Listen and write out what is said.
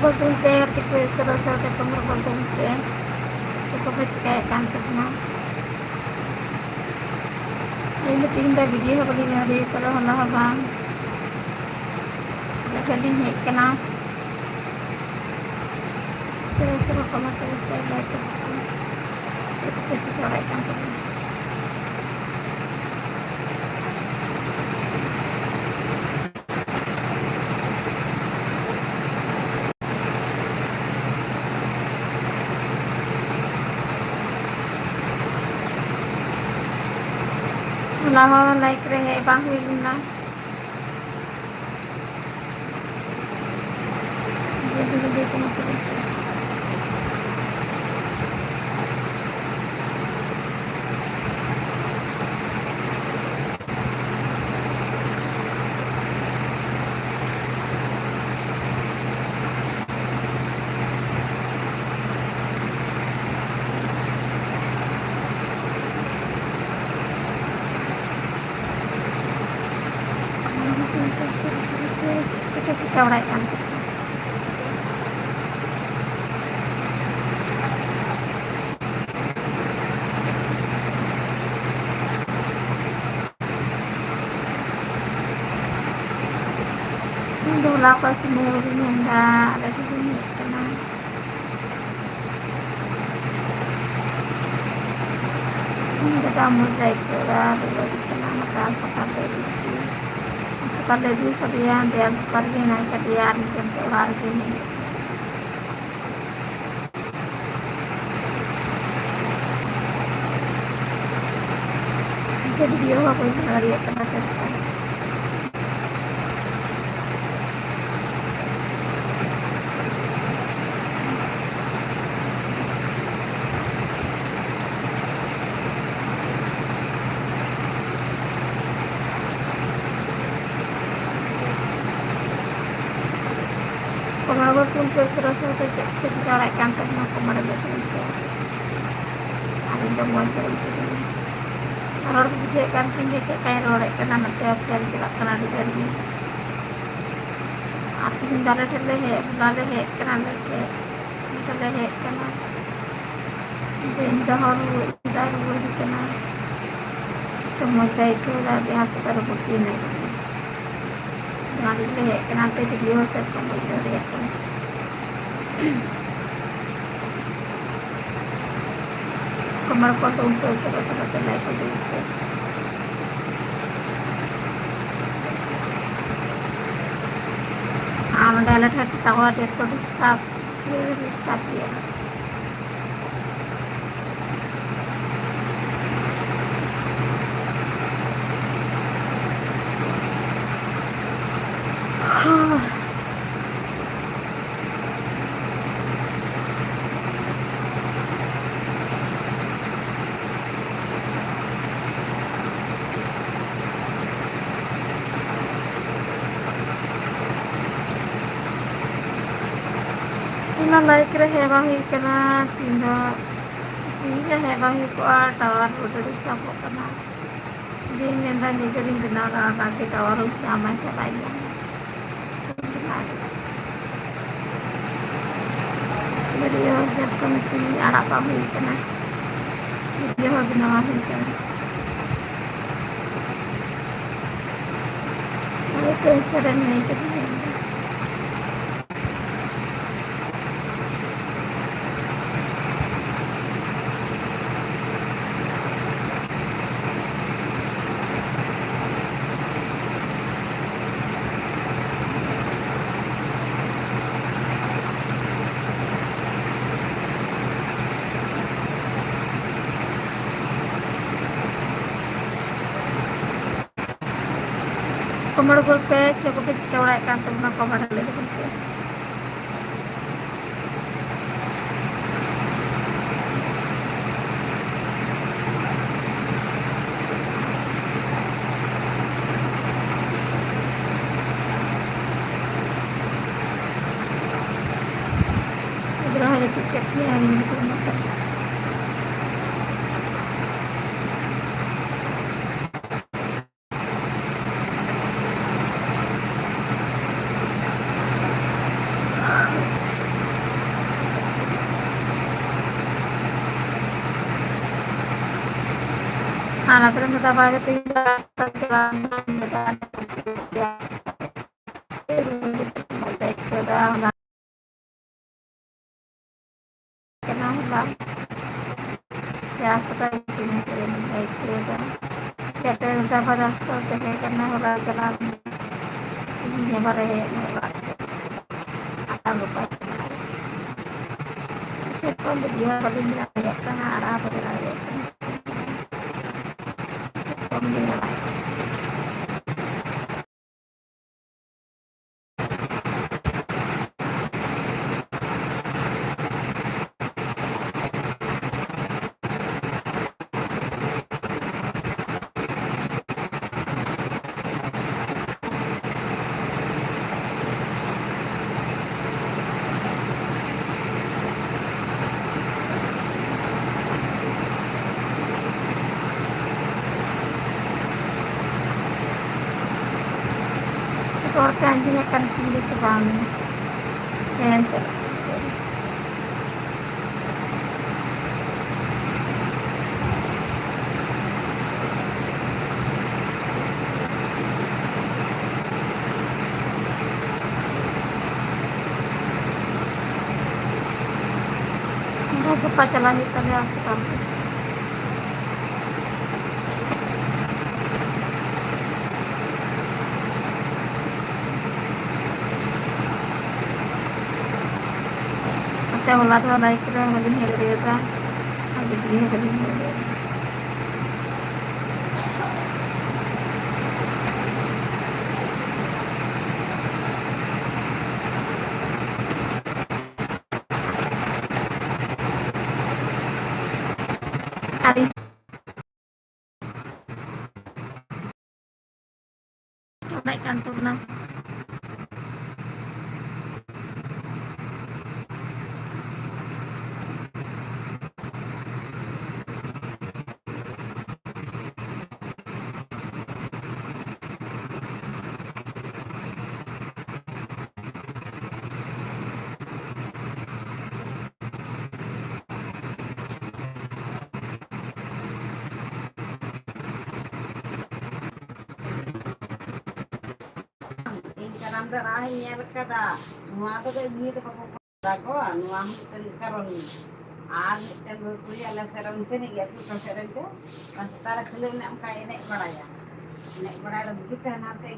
boltonte artiku serasa te kamar boltonte cukup kayak kantor na ini tinggal video beli dari kalau Allah bang kali hek kena serasa kamar boltonte lagi cukup kayak kantor lah like रहे bang Wilna jadi lebih kemudian kita uraikan dulu aku sebenarnya enggak ada di sini karena enggak kamu saya kira dulu di sana maka pakai lebih kalian dia pergi naik kalian untuk hari ini jadi dia apa yang hari kena cerita Kalau tumpul serasa kecuali kantor nak kemarin betul ada temuan itu kalau kebijakan tinggi kayak orang kena nanti apa yang tidak kena di sini aku hindari lele kena lele kena hindari kena semua itu dah biasa terbukti nih lele kena video set kamu dari aku kamar ko untuk serasa like dulu Mandala tawa dia tu stop dia ना like रहे वही करना तीन है वही को tower उधर stop करना दिन में अंदर निकल बिना लगा के टावर उस समय से पाई वीडियो जब कम की आड़ा पा हुई करना वीडियो बिना हुई करना अरे कैसे रन नहीं करनी Kamar golpe cukup kecil orang kan tuh nak kamar lagi golpe. Berapa hari tiketnya hari ini tuh makan. Anak terus betapa tinggal perjalanan dan baik sudah kenal ya kita ini sering baik sudah kita betapa rasa karena orang jalan ini mereka akan lupa siapa dia paling tidak karena arah berlari keluarga anjing akan tinggi sekali dan kepacalan itu dia sekali kita ulat naik kita lebih herita lagi dia lebih hari naik kantor nah Karam terakhir kada, nuah tu kan ini tu pakai dago, nuah itu karon. Miten berkuliah lah sekarang sini ya suka sekarang tu, pas tarik film nak kaya naik beraya, naik beraya begitu nanti.